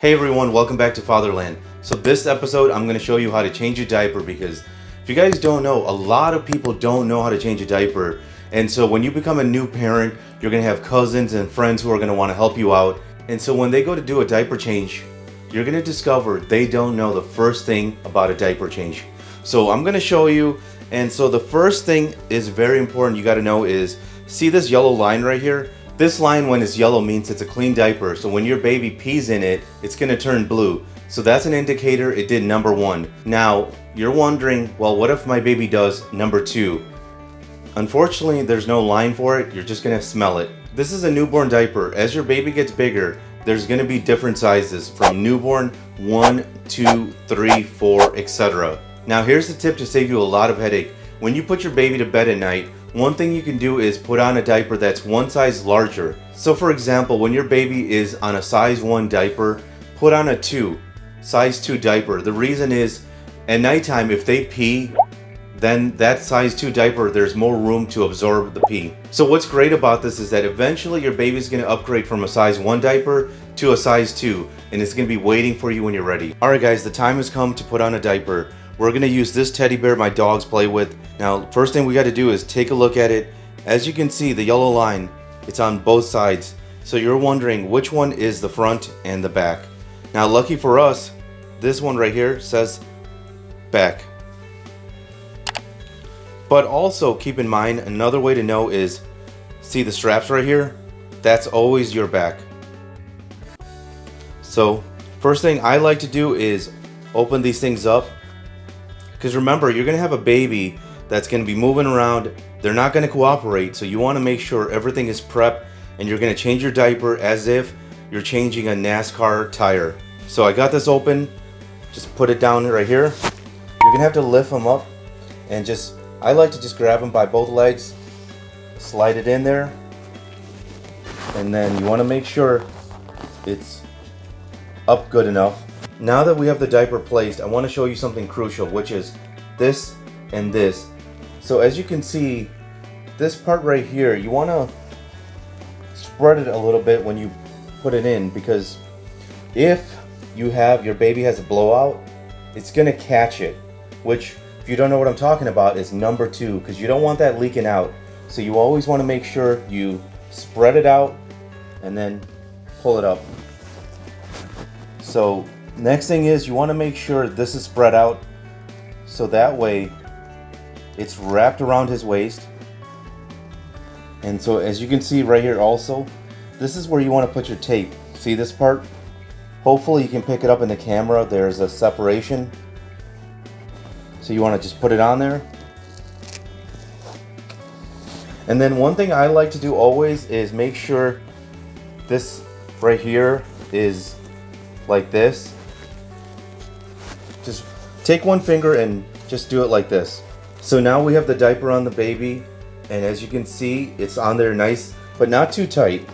Hey everyone, welcome back to Fatherland. So this episode I'm going to show you how to change a diaper, because if you guys don't know, a lot of people don't know how to change a diaper. And so when you become a new parent, you're going to have cousins and friends who are going to want to help you out. And so when they go to do a diaper change, you're going to discover they don't know the first thing about a diaper change. So I'm going to show you. And so the first thing is very important you got to know is, see this yellow line right here? This line, when it's yellow, means it's a clean diaper. So when your baby pees in it, it's gonna turn blue. So that's an indicator it did number one. Now, you're wondering, well, what if my baby does number two? Unfortunately, there's no line for it. You're just gonna smell it. This is a newborn diaper. As your baby gets bigger, there's gonna be different sizes from newborn 1, 2, 3, 4, etc. Now, here's the tip to save you a lot of headache. When you put your baby to bed at night, one thing you can do is put on a diaper that's one size larger. So for example, when your baby is on a size 1 diaper, put on a size 2 diaper. The reason is, at nighttime, if they pee, then that size 2 diaper, there's more room to absorb the pee. So what's great about this is that eventually your baby's gonna upgrade from a size 1 diaper to a size 2, and it's gonna be waiting for you when you're ready. Alright guys, the time has come to put on a diaper. We're gonna use this teddy bear my dogs play with. Now, first thing we gotta do is take a look at it. As you can see, the yellow line, it's on both sides. So you're wondering which one is the front and the back. Now, lucky for us, this one right here says back. But also keep in mind, another way to know is, see the straps right here? That's always your back. So, first thing I like to do is open these things up. Because remember, you're going to have a baby that's going to be moving around. They're not going to cooperate, so you want to make sure everything is prepped, and you're going to change your diaper as if you're changing a NASCAR tire. So I got this open. Just put it down right here. You're going to have to lift them up, and I like to just grab them by both legs, slide it in there, and then you want to make sure it's up good enough. Now that we have the diaper placed, I want to show you something crucial, which is this and this. So as you can see, this part right here, you want to spread it a little bit when you put it in, because if your baby has a blowout, it's going to catch it, which, if you don't know what I'm talking about, is number 2, because you don't want that leaking out. So you always want to make sure you spread it out and then pull it up. So next thing is, you want to make sure this is spread out, so that way it's wrapped around his waist. And so as you can see right here also, this is where you want to put your tape. See this part? Hopefully you can pick it up in the camera. There's a separation. So you want to just put it on there. And then one thing I like to do always is make sure this right here is like this. Just take one finger and just do it like this. So now we have the diaper on the baby, and as you can see, it's on there nice, but not too tight.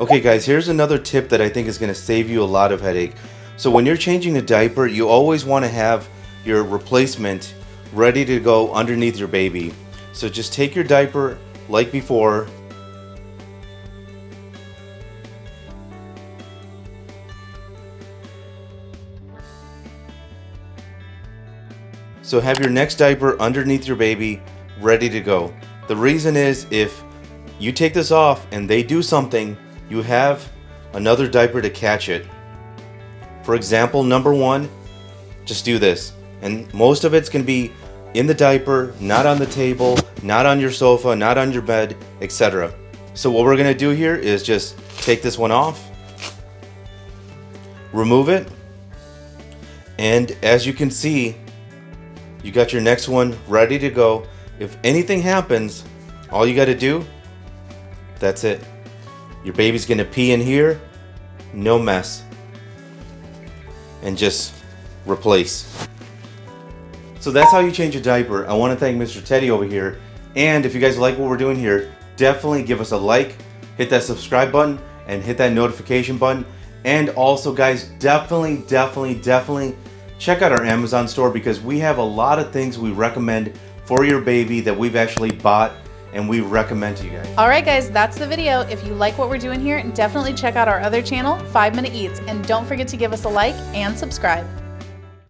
Okay guys, here's another tip that I think is going to save you a lot of headache. So when you're changing a diaper, you always want to have your replacement ready to go underneath your baby. So just take your diaper like before, so have your next diaper underneath your baby ready to go. The reason is, if you take this off and they do something, you have another diaper to catch it. For example, number 1, just do this. And most of it's going to be in the diaper, not on the table, not on your sofa, not on your bed, etc. So what we're going to do here is just take this one off, remove it, and as you can see, you got your next one ready to go. If anything happens, all you got to do, that's it. Your baby's going to pee in here, no mess, and just replace. So that's how you change a diaper. I want to thank Mr. Teddy over here. And if you guys like what we're doing here, definitely give us a like, hit that subscribe button, and hit that notification button. And also guys, definitely check out our Amazon store because we have a lot of things we recommend for your baby that we've actually bought and we recommend to you guys. All right, guys, that's the video. If you like what we're doing here, definitely check out our other channel, 5 Minute Eats, and don't forget to give us a like and subscribe.